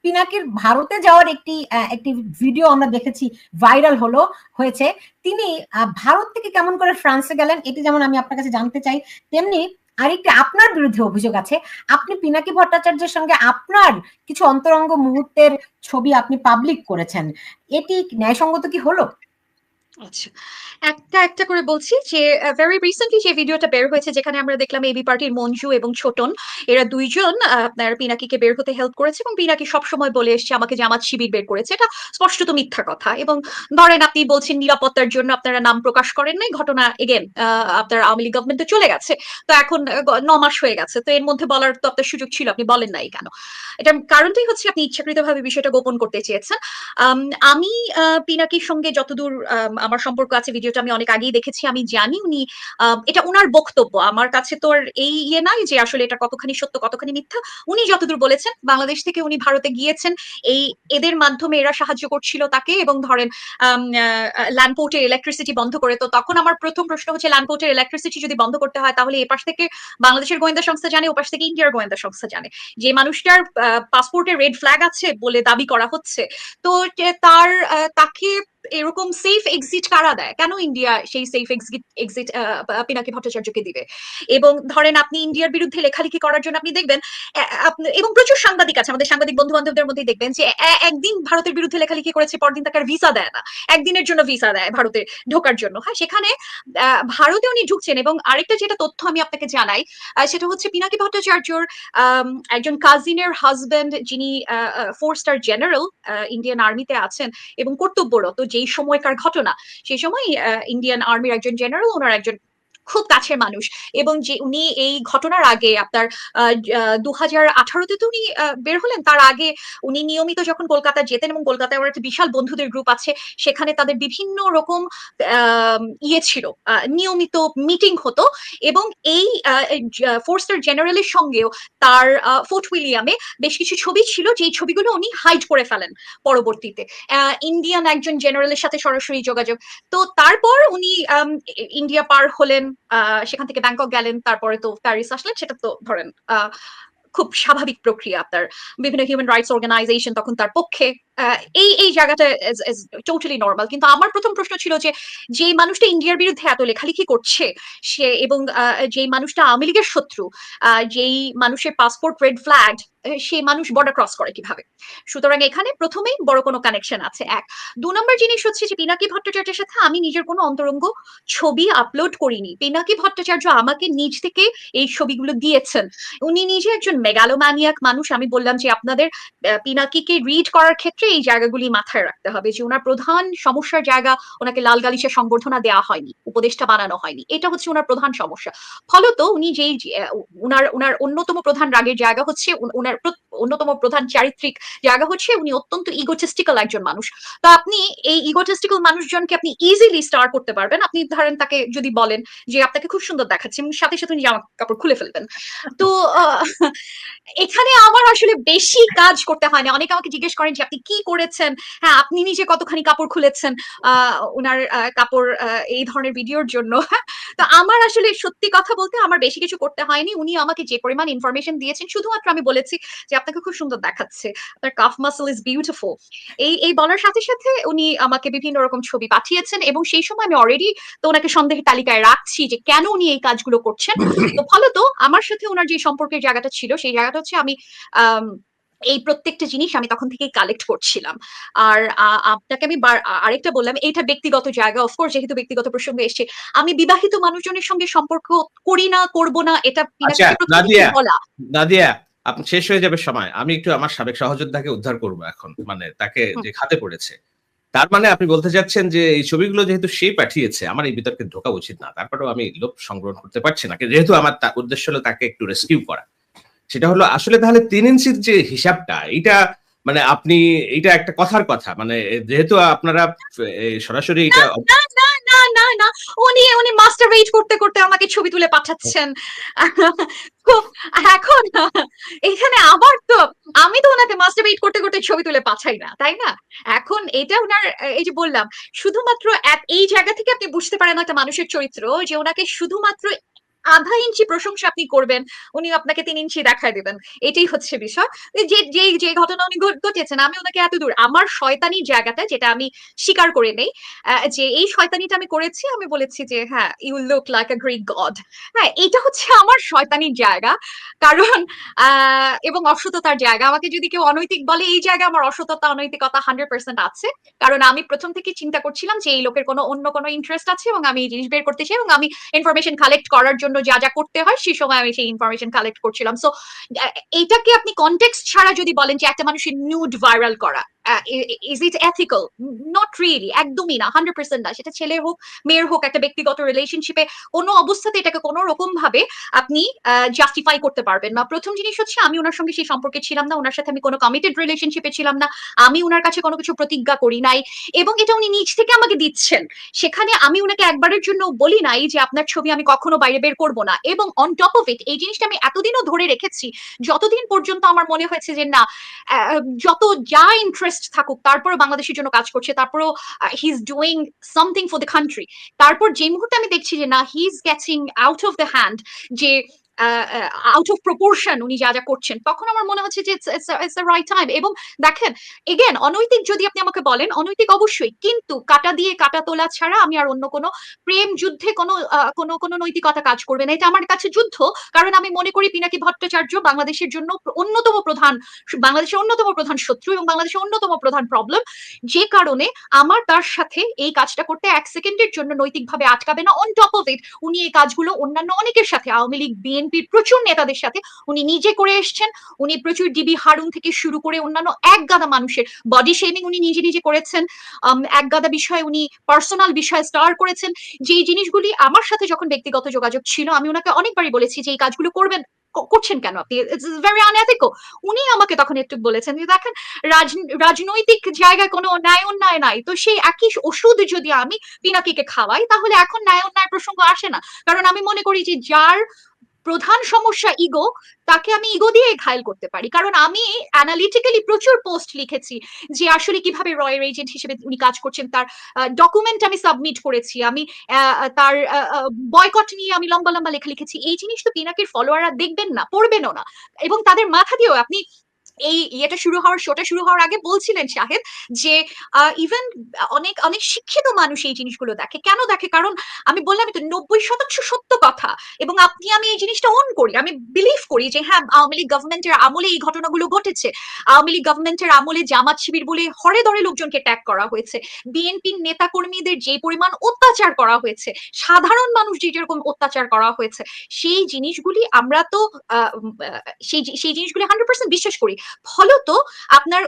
পিনাকির ভারতে যাওয়ার একটি ভিডিও আমরা দেখেছি, ভাইরাল হয়েছে। তিনি ভারত থেকে কেমন করে ফ্রান্সে গেলেন, এটি যেমন আমি আপনার কাছে জানতে চাই, তেমনি আরেকটি আপনার বিরুদ্ধে অভিযোগ আছে। আপনি পিনাকি ভট্টাচার্যের সঙ্গে আপনার কিছু অন্তরঙ্গ মুহূর্তের ছবি আপনি পাবলিক করেছেন, এটি ন্যায়সঙ্গত কি হলো? আচ্ছা, একটা একটা করে বলছি যে ভেরি রিসেন্টলি যে ভিডিওটা বের হয়েছে যেখানে আমরা দেখলাম এবি পার্টির মঞ্জু এবং ছোটন, এরা দুইজন আপনার পিনাকিকে বের হতে হেল্প করেছে, এবং পিনাকি সবসময় বলে এসছে আমাকে জামাত শিবির বের করেছে। এটা স্পষ্টত মিথ্যা কথা। এবং ধরেন আপনি বলছেন নিরাপত্তার জন্য আপনারা নাম প্রকাশ করেন নাই, ঘটনা এগেন আপনার আওয়ামী লীগ গভর্নমেন্ট চলে গেছে, তো এখন 9 মাস হয়ে গেছে, তো এর মধ্যে বলার তো আপনার সুযোগ ছিল, আপনি বলেন নাই কেন? এটার কারণটাই হচ্ছে আপনি ইচ্ছাকৃতভাবে বিষয়টা গোপন করতে চেয়েছেন। আমি পিনাকির সঙ্গে যতদূর আমার সম্পর্ক আছে, ভিডিওটা আমি অনেক আগেই দেখেছি, আমি জানি উনি এটা উনার বক্তব্য, আমার কাছে তো আর এই ইয়ে নাই যে আসলে এটা কতখানি সত্য কতখানি মিথ্যা। উনি যতদূর বলেছেন বাংলাদেশ থেকে উনি ভারতে গিয়েছেন, এই এদের মাধ্যমে এরা সাহায্য করছিল তাকে, এবং ধরেন ল্যান্ডপোর্টের ইলেকট্রিসিটি বন্ধ করে, তো তখন আমার প্রথম প্রশ্ন হচ্ছে ল্যান্ডপোর্টের ইলেকট্রিসিটি যদি বন্ধ করতে হয় তাহলে এপাশ থেকে বাংলাদেশের গোয়েন্দা সংস্থা জানে, ওপাশ থেকে ইন্ডিয়ার গোয়েন্দা সংস্থা জানে। যে মানুষটার পাসপোর্টে রেড ফ্ল্যাগ আছে বলে দাবি করা হচ্ছে, তো তাকে এরকম সেফ এক্সিট কারা দেয়? কেন ইন্ডিয়া সেই সেফ এক্সিট পিনাকি ভট্টাচার্যকে দিবে? এবং ধরেন আপনি ইন্ডিয়ার বিরুদ্ধে লেখালেখি করার জন্য আপনি দেখবেন, এবং প্রচুর সাংবাদিক আছে আমাদের সাংবাদিক বন্ধু বান্ধবদের মধ্যে, দেখবেন যে একদিন ভারতের বিরুদ্ধে লেখালেখি করেছে, পরদিন তাকে আর ভিসা দেয় না, একদিনের জন্য ভিসা দেয় ভারতে ঢোকার জন্য। হ্যাঁ, সেখানে ভারতে উনি ঢুকছেন। এবং আরেকটা যেটা তথ্য আমি আপনাকে জানাই, সেটা হচ্ছে পিনাকি ভট্টাচার্যর একজন কাজিনের হাজবেন্ড, যিনি 4 স্টার জেনারেল ইন্ডিয়ান আর্মিতে আছেন এবং কর্তব্যরত যেই সময়কার ঘটনা, সেই সময় ইন্ডিয়ান আর্মির একজন জেনারেল, ওনার একজন খুব কাছের মানুষ। এবং যে উনি এই ঘটনার আগে আপনার 2018-তে তো উনি বের হলেন, তার আগে উনি নিয়মিত যখন কলকাতা যেতেন, এবং কলকাতায় ওর একটা বিশাল বন্ধুদের গ্রুপ আছে, সেখানে তাদের বিভিন্ন রকম ইয়ে ছিল, নিয়মিত মিটিং হতো। এবং এই 4 স্টার জেনারেলের সঙ্গেও তার ফোর্ট উইলিয়ামে বেশ কিছু ছবি ছিল, যেই ছবিগুলো উনি হাইড করে ফেলেন পরবর্তীতে। ইন্ডিয়ান একজন জেনারেলের সাথে সরাসরি যোগাযোগ। তো তারপর উনি ইন্ডিয়া পার হলেন, সেখান থেকে ব্যাংকক গেলেন, তারপরে তো প্যারিস আসলেন, সেটা তো ধরেন খুব স্বাভাবিক প্রক্রিয়া। আপনার বিভিন্ন হিউম্যান রাইটস অর্গানাইজেশন তখন তার পক্ষে, এই এই জায়গাটা টোটালি নর্মাল। কিন্তু আমার প্রথম প্রশ্ন ছিল যে যেই মানুষটা ইন্ডিয়ার বিরুদ্ধে এত লেখালেখি করছে, সে এবং যেই মানুষটা আওয়ামী লীগের শত্রু, যেই মানুষের পাসপোর্ট রেড ফ্ল্যাগ, সেই মানুষ বর্ডার ক্রস করে কিভাবে? সুতরাং এখানে প্রথমেই বড় কোনো কানেকশন আছে। 2 নম্বর জিনিস হচ্ছে যে পিনাকি ভট্টাচার্যের সাথে আমি নিজের কোনো অন্তরঙ্গ ছবি আপলোড করিনি। পিনাকি ভট্টাচার্য আমাকে নিজ থেকে এই ছবিগুলো দিয়েছেন। উনি নিজে একজন মেগালোম্যানিয়াক মানুষ। আমি বললাম যে আপনাদের পিনাকিকে রিড করার ক্ষেত্রে এই জায়গাগুলি মাথায় রাখতে হবে, যে ওনার প্রধান সমস্যার জায়গা, ওনাকে লাল গালিচা সংবর্ধনা দেওয়া হয়নি, উপদেষ্টা বানানো হয়নি, এটা হচ্ছে ওনার প্রধান সমস্যা। ফলত উনি যেই উনার উনার অন্যতম প্রধান রাগের জায়গা হচ্ছে, উনার অন্যতম প্রধান চারিত্রিক জায়গা হচ্ছে উনি অত্যন্ত ইগোটিস্টিক্যাল একজন মানুষ। তো আপনি এই ইগোটিস্টিক্যাল মানুষজনকে আপনি ইজিলি স্টার করতে পারবেন। আপনি ধরেন তাকে যদি বলেন যে আপনাকে খুব সুন্দর দেখাচ্ছে, এবং সাথে সাথে উনি জামা কাপড় খুলে ফেলবেন। তো এখানে আমার আসলে বেশি কাজ করতে হয় না। অনেকে আমাকে জিজ্ঞেস করেন যে আপনি কি করেছেন, হ্যাঁ আপনি নিজে কতখানি কাপড় খুলেছেন ওনার কাপড় এই ধরনের ভিডিওর জন্য। তো আমার আসলে সত্যি কথা বলতে আমার বেশি কিছু করতে হয়নি। উনি আমাকে যে পরিমাণ ইনফরমেশন দিয়েছেন, শুধুমাত্র আমি বলেছি যে আপনাকে খুব সুন্দর দেখাচ্ছে, আপনার কাফ মাসল ইজ বিউটিফুল, এই এই বলার সাথে সাথে উনি আমাকে বিভিন্ন রকম ছবি পাঠিয়েছেন, এবং সেই সময় আমি অলরেডি তো ওনাকে সন্দেহের তালিকায় রাখছি যে কেন উনি এই কাজগুলো করছেন। তো ফলত আমার সাথে ওনার যে সম্পর্কের জায়গাটা ছিল, সেই জায়গাটা হচ্ছে আমি এই প্রত্যেকটা জিনিস আমি তখন থেকেই কালেক্ট করছিলাম। আর আপনাকে আমি আরেকটা বললাম, এটা ব্যক্তিগত জায়গা, অফকোর্স যেহেতু ব্যক্তিগত প্রসঙ্গ এসছে, আমি বিবাহিত মানুষজনের সঙ্গে সম্পর্ক করি না, করব না, এটা আচ্ছা পিনাকিকে প্রথম নাদিয়া, থেকেই বলা। নাদিয়া আপনি শেষ হয়ে যাবে সময়, আমি একটু আমার সাবেক সহযোদ্ধাকে উদ্ধার করব এখন, মানে তাকে যে খাতে পড়েছে। তার মানে আপনি বলতে চাচ্ছেন যে এই ছবিগুলো যেহেতু সে পাঠিয়েছে, আমার এই বিতর্কে ঢোকা উচিত না, তারপরেও আমি লোভ সংগ্রহ করতে পারছি না, যেহেতু আমার উদ্দেশ্য হলো তাকে একটু রেস্কিউ করা। সেটা হলো আসলে তাহলে 3 ইঞ্চির যে হিসাবটা, এটা মানে আপনি, এটা একটা কথার কথা, মানে যেহেতু আপনারা সরাসরি এটা না না না না না, উনি উনি মাস্টারবেট করতে করতে আমাকে ছবি তুলে পাঠাচ্ছেন। তো এখন এখানে আবার তো আমি তো ওনাকে মাস্টারবেট করতে করতে ছবি তুলে পাঠাই না, তাই না? এখন এটা ওনার, এই যে বললাম, শুধুমাত্র এই জায়গা থেকে আপনি বুঝতে পারেন একটা মানুষের চরিত্র, যে ওনাকে শুধুমাত্র আধা ইঞ্চি প্রশংসা আপনি করবেন, উনি আপনাকে 3 ইঞ্চি দেখায় দিবেন। এটাই হচ্ছে বিষয়। যে ঘটনা উনি ঘটিয়েছেন, আমি ওনাকে এত দূর আমার শয়তানির জায়গাটা যেটা আমি স্বীকার করে নেই, যে এই শয়তানিটা আমি করেছি, আমি বলেছি যে হ্যাঁ, you look like a Greek god. হ্যাঁ, এটা হচ্ছে আমার শয়তানির জায়গা। কারণ এবং অসততার জায়গা। আমাকে যদি কেউ অনৈতিক বলে, এই জায়গায় আমার অসততা অনৈতিকতা 100% আছে। কারণ আমি প্রথম থেকে চিন্তা করছিলাম যে এই লোকের অন্য কোনো ইন্টারেস্ট আছে এবং আমি এই জিনিস বের করতে চাই, এবং আমি ইনফরমেশন কালেক্ট করার জন্য যা যা করতে হয় সেই সময় আমি সেই ইনফরমেশন কালেক্ট করছিলাম। সো এইটাকে আপনি কনটেক্সট ছাড়া যদি বলেন যে একটা মানুষের নিউড ভাইরাল করা, is it ethical? Not really, একদমই না, 100% না। সেটা ছেলে হোক মেয়ের হোক, একটা ব্যক্তিগত রিলেশনশিপে কোনো অবস্থাতে এটাকে কোনো রকম ভাবে আপনি জাস্টিফাই করতে পারবেন না। প্রথম জিনিস হচ্ছে, আমি ওনার সঙ্গে সেই সম্পর্কে ছিলাম না, ওনার সাথে আমি কোনো কমিটেড রিলেশনশিপে ছিলাম না, আমি ওনার কাছে কোনো কিছু প্রতিজ্ঞা করি নাই, এবং এটা উনি নিজ থেকে আমাকে দিচ্ছেন। সেখানে আমি উনাকে একবারের জন্য বলি নাই যে আপনার ছবি আমি কখনো বাইরে বের করব না। এবং অন টপ অফ ইট, এই জিনিসটা আমি এতদিনও ধরে রেখেছি যতদিন পর্যন্ত আমার মনে হয়েছে যে না, যত যা ইন্টারেস্ট থাকুক, তারপরে বাংলাদেশের জন্য কাজ করছে, তারপরেও he is doing something for the country. তারপর যে মুহূর্তে আমি দেখছি যে না, he is getting out of the hand, যে আউট অফ প্রপোর্শন উনি যা যা করছেন, তখন আমার মনে হচ্ছে যে ইটস দ্য রাইট টাইম। এবং দেখেন, এগেন, অনৈতিক যদি আপনি আমাকে বলেন, অনৈতিক অবশ্যই, কিন্তু কাটা দিয়ে কাটা তোলা ছাড়া আমি আর অন্য কোনো প্রেম যুদ্ধে কোনো নৈতিকতা কাজ করবে না। এটা আমার কাছে যুদ্ধ। কারণ আমি মনে করি পিনাকি ভট্টাচার্য বাংলাদেশের জন্য বাংলাদেশের অন্যতম প্রধান শত্রু এবং বাংলাদেশের অন্যতম প্রধান প্রবলেম, যে কারণে আমার তার সাথে এই কাজটা করতে 1 সেকেন্ডের জন্য নৈতিকভাবে আটকাবে না। অন টপ অফ ইট, উনি এই কাজগুলো অন্যান্য অনেকের সাথে, আওয়ামী লীগ, বিএনপির প্রচুর নেতাদের সাথে উনি নিজে করে এসছেন। উনি প্রচুর ডিবি হারুন থেকে শুরু করে অন্যান্য এক গাদা মানুষের বডি শেমিং উনি নিজে নিজে করেছেন। এক গাদা বিষয়ে উনি পার্সোনাল বিষয়ে স্টার করেছেন। যে জিনিসগুলি আমার সাথে যখন ব্যক্তিগত যোগাযোগ ছিল, আমি ওনাকে অনেকবারই বলেছি যে এই কাজগুলো করছেন কেন আপনি, ইটস ভেরি আনএথিক্যাল। উনি আমাকে তখন একটু বলেছেন যে দেখেন, রাজনৈতিক জায়গায় কোনো ন্যায় অন্যায় নাই, তো সেই একই ওষুধ যদি আমি পিনাকিকে খাওয়াই, তাহলে এখন ন্যায় অন্যায় প্রসঙ্গ আসে না। কারণ আমি মনে করি যে যার প্রধান সমস্যা ইগো, তাকে আমি ইগো দিয়ে ঘায়েল করতে পারি। কারণ আমি অ্যানালিটিক্যালি প্রচুর পোস্ট লিখেছি যে আসলে কিভাবে রয়ের এজেন্ট হিসেবে উনি কাজ করছেন, তার ডকুমেন্ট আমি সাবমিট করেছি, আমি তার বয়কট নিয়ে আমি লম্বা লম্বা লেখা লিখেছি। এই জিনিস তো পিনাকির ফলোয়াররা দেখবেন না, পড়বেনও না, এবং তাদের মাথা দিয়েও আপনি এই শোটা শুরু হওয়ার আগে বলছিলেন শাহেদ, যে ইভেন অনেক অনেক শিক্ষিত মানুষ এই জিনিসগুলো দেখে। কেন দেখে? কারণ আমি বললামই তো, 90% সত্য কথা। এবং আমি এই জিনিসটা অন করি, আমি বিলিভ করি যে হ্যাঁ, আওয়ামী লীগ গভর্নমেন্টের আমলে এই ঘটনাগুলো ঘটেছে। আওয়ামী লীগ গভর্নমেন্টের আমলে জামাত শিবির বলে হরে ধরে লোকজনকে ট্যাগ করা হয়েছে, বিএনপির নেতা কর্মীদের যে পরিমাণ অত্যাচার করা হয়েছে, সাধারণ মানুষ যেরকম অত্যাচার করা হয়েছে, সেই জিনিসগুলি আমরা তো সেই জিনিসগুলি 100% বিশ্বাস করি। ফলত আপনার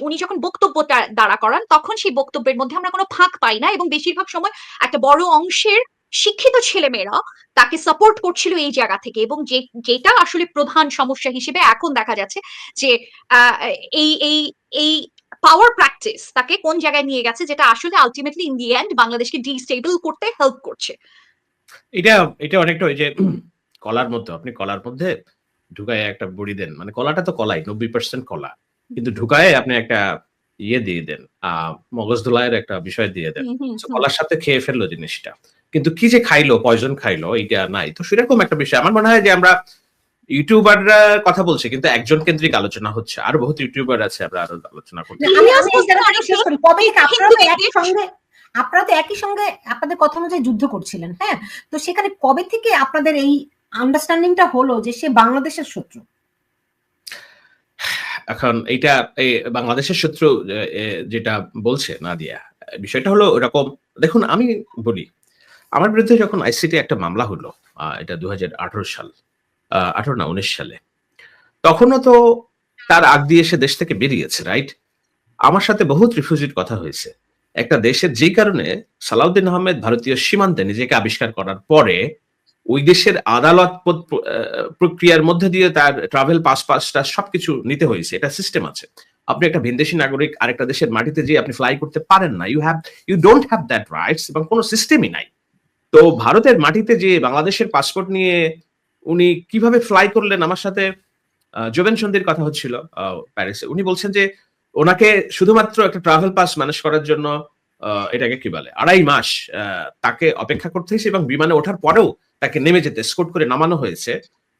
উনি যখন বক্তব্য দাঁড়া করান, তখন সেই বক্তব্যের মধ্যে আমরা কোনো ফাঁক পাই না, এবং বেশিরভাগ সময় একটা বড় অংশের শিক্ষিত ছেলেমেয়েরা তাকে সাপোর্ট করছিল এই জায়গা থেকে। এবং যেটা আসলে প্রধান সমস্যা হিসেবে এখন দেখা যাচ্ছে যে এই এই এই পাওয়ার প্র্যাকটিস তাকে কোন জায়গায় নিয়ে গেছে, যেটা আসলে আলটিমেটলি ইন দি এন্ড বাংলাদেশকে ডিস্টেবল করতে হেল্প করছে। এটা এটা অনেকটা ওই যে কলার মতো, আপনি কলার মধ্যে ঢুকায় একটা বড়ি দেন, মানে কলাটা তো কলাই, 90% কলা, কিন্তু ঢুকায় আপনি একটা দিয়ে দেন, মগজ ধোলাইয়ের একটা বিষয় দিয়ে দেন, কলার সাথে খেয়ে ফেললো জিনিসটা, কিন্তু কি যে খাইলো, পয়জন খাইলো, এটা নাই। তো সেরকম একটা বিষয় আমার মনে হয় যে আমরা ইউটিউবাররা কথা বলছি, কিন্তু একজন কেন্দ্রিক আলোচনা হচ্ছে, আরো বহুত ইউটিউবার আছে, আমরা আরো আলোচনা করতে। আপনারা তো একই সঙ্গে আপনাদের কথা অনুযায়ী যুদ্ধ করছিলেন, হ্যাঁ, তো সেখানে কবে থেকে আপনাদের এই আন্ডারস্ট্যান্ডিংটা হলো যে সে বাংলাদেশের শত্রু? এখন এইটা বাংলাদেশের শত্রু যেটা বলছে নাদিয়া, বিষয়টা হলো এরকম। দেখুন, আমি বলি, আমার বিরুদ্ধে যখন আইসিটি একটা মামলা হলো, এটা 2018 সাল, 18 না 19 সালে, তখনও তো তার আগ দিয়ে সে দেশ থেকে বেরিয়েছে, রাইট? আমার সাথে বহুত রিফিউজির কথা হয়েছে। একটা দেশের যে কারণে সালাউদ্দিন আহমেদ ভারতীয় সীমান্তে নিজেকে আবিষ্কার করার পরে ওই দেশের আদালত প্রক্রিয়ার মধ্যে দিয়ে তার ট্রাভেল পাসটা সবকিছু নিতে হয়েছে। এটা সিস্টেম আছে। আপনি একটা ভিনদেশী নাগরিক আরেকটা দেশের মাটিতে যেয়ে আপনি ফ্লাই করতে পারেন না, you don't have that rights, এবং কোনো সিস্টেমই নাই। তো ভারতের মাটিতে যে বাংলাদেশের পাসপোর্ট নিয়ে উনি কিভাবে ফ্লাই করলেন? আমার সাথে জোবেন সন্ধির কথা হচ্ছিল প্যারিসে। উনি বলছেন যে ওনাকে শুধুমাত্র একটা ট্রাভেল পাস ম্যানেজ করার জন্য এটাকে কি বলে 2.5 মাস তাকে অপেক্ষা করতে হয়েছে এবং বিমানে ওঠার পরেও তাকে নেমে যেতে এসকর্ট করে নামানো হয়েছে।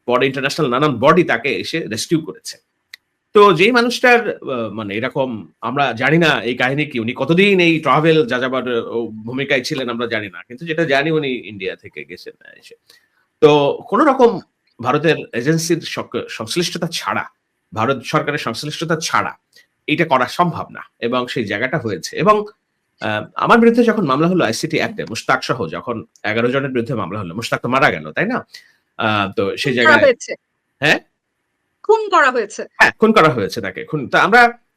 পরে ইন্টারন্যাশনাল নানান বডি তাকে এসে রেস্কিউ করেছে। তো যেই মানুষটার মানে এরকম আমরা জানি না এই কাহিনী কি, উনি কতদিন এই ট্রাভেল যাযাবর ভূমিকায় ছিলেন আমরা জানি না, কিন্তু যেটা জানি উনি ইন্ডিয়া থেকে গেছেন এসে। তো কোন রকম ভারতের এজেন্সির সংশ্লিষ্টতা ছাড়া, ভারত সরকারের সংশ্লিষ্টতা ছাড়া এটা করা সম্ভব না, এবং সেই জায়গাটা হয়েছে। এবং আমার বিরুদ্ধে যখন মামলা হলো আইসিটি অ্যাক্টে, মুশতাক সহ যখন 11 জনের বিরুদ্ধে মামলা হলো, মুশতাক তো মারা গেল, তাই না? তো সেই জায়গায় হ্যাঁ খুন করা হয়েছে, হ্যাঁ খুন করা হয়েছে তাকে। খুন তো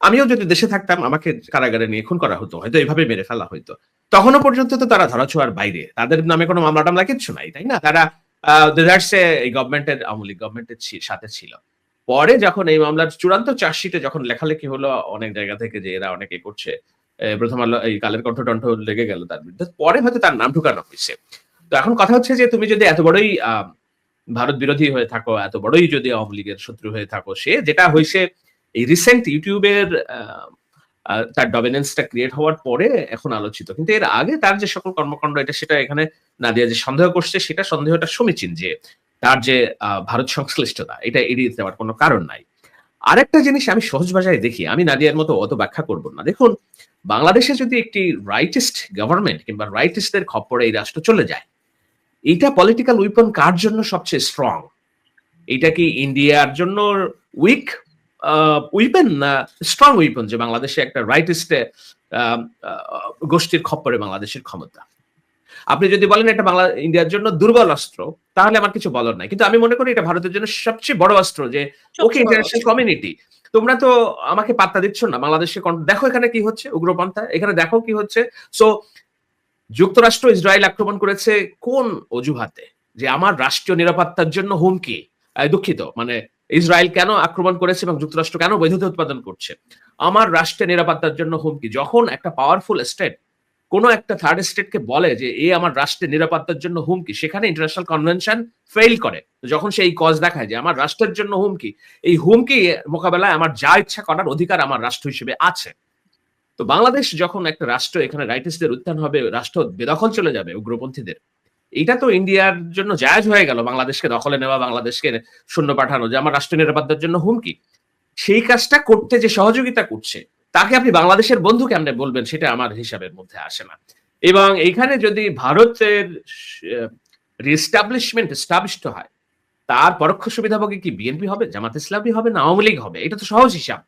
আমিও যদি দেশে থাকতাম আমাকে কারাগারে নিয়ে খুন করা হতো, হয়তো এভাবে মেরে ফেলা হইতো। তখনও পর্যন্ত তো তারা ধরাছোঁয়ার বাইরে, তাদের নামে কোনো মামলা টামলা কিচ্ছু নাই, তাই না? তারা এই গভর্নমেন্টের আওয়ামী লীগ গভর্নমেন্টের সাথে ছিল। পরে যখন এই মামলার চূড়ান্ত চার্জশিটে যখন লেখালেখি হলো অনেক জায়গা থেকে যে এরা অনেকে করছে, প্রথম আলো এই কালের কণ্ঠ লেগে গেল তার বিরুদ্ধে, পরে হয়তো তার নাম ঢুকানো হয়েছে। তো এখন কথা হচ্ছে যে তুমি যদি এত বড়ই ভারত বিরোধী হয়ে থাকো, এত বড়ই যদি আওয়ামী লীগের শত্রু হয়ে থাকো, সে যেটা হয়েছে এই রিসেন্ট ইউটিউবের তার ডমিনেন্সটা ক্রিয়েট হওয়ার পরে এখন আলোচিত, কিন্তু এর আগে তার যে সকল কর্মকাণ্ড সেটা এখানে নাদিয়া যে সন্দেহ করছে সেটা সন্দেহটা সমীচীন, যে তার যে ভারত সংশ্লিষ্টতা এটা এড়িয়ে যাওয়ার কোনো কারণ নাই। আরেকটা জিনিস আমি সহজ ভাষায় দেখি, আমি নাদিয়ার মতো অত ব্যাখ্যা করব না। দেখুন, বাংলাদেশে যদি একটি রাইটিস্ট গভর্নমেন্ট কিংবা রাইটিস্টদের খপ্পরে এই রাষ্ট্র চলে যায়, এটা পলিটিক্যাল উইপন কার জন্য সবচেয়ে স্ট্রং? এটা কি ইন্ডিয়ার জন্য উইক উইপন না স্ট্রং উইপন, যে বাংলাদেশে একটা রাইটিস্ট গোষ্ঠীর খপ্পরে বাংলাদেশের ক্ষমতা? আপনি যদি বলেন এটা ইন্ডিয়ার জন্য দুর্বল অস্ত্র, তাহলে আমার কিছু বলার নাই, কিন্তু আমি মনে করি এটা ভারতের জন্য সবচেয়ে বড় অস্ত্র, যে ওকে ইন্টারন্যাশনাল কমিউনিটি তোমরা তো আমাকে পাত্তা দিচ্ছ না, বাংলাদেশে দেখো এখানে কি হচ্ছে, উগ্রপন্থা এখানে দেখো কি হচ্ছে। সো যুক্তরাষ্ট্র ইসরায়েল আক্রমণ করেছে কোন অজুহাতে? যে আমার রাষ্ট্রীয় নিরাপত্তার জন্য হুমকি। দুঃখিত, মানে ইসরায়েল কেন আক্রমণ করেছে এবং যুক্তরাষ্ট্র কেন বৈধতা উৎপাদন করছে? আমার রাষ্ট্রের নিরাপত্তার জন্য হুমকি। যখন একটা পাওয়ারফুল স্টেট কোনো একটা থার্ড স্টেটকে বলে যে এই আমার রাষ্ট্রের নিরাপত্তার জন্য হুমকি, সেখানে ইন্টারন্যাশনাল কনভেনশন ফেইল করে। যখন সেই কজ দেখায় যে আমার রাষ্ট্রের জন্য হুমকি, এই হুমকি মোকাবেলায় আমার যা ইচ্ছা করার অধিকার আমার রাষ্ট্র হিসেবে আছে। তো বাংলাদেশ যখন একটা রাষ্ট্র, এখানে রাইটিস্টদের উত্থান হবে, রাষ্ট্র বেদখল চলে যাবে উগ্রপন্থীদের, এটা তো ইন্ডিয়ার জন্য জায়েজ হয়ে গেল বাংলাদেশকে দখলে নেওয়া, বাংলাদেশকে সৈন্য পাঠানো, যে আমার রাষ্ট্র নিরাপত্তার জন্য হুমকি। সেই কাজটা করতে যে সহযোগিতা করছে তাকে আপনি বাংলাদেশের বন্ধু কেমনে বলবেন, সেটা আমার হিসাবের মধ্যে আসে না। এবং এইখানে যদি ভারতের রিস্টাবলিশমেন্ট এস্টাবলিশড হয়, তার পরোক্ষ সুবিধাভোগী কি বিএনপি হবে, জামাত ইসলামী হবে, না আওয়ামী লীগ হবে? এটা তো সহজ হিসাব।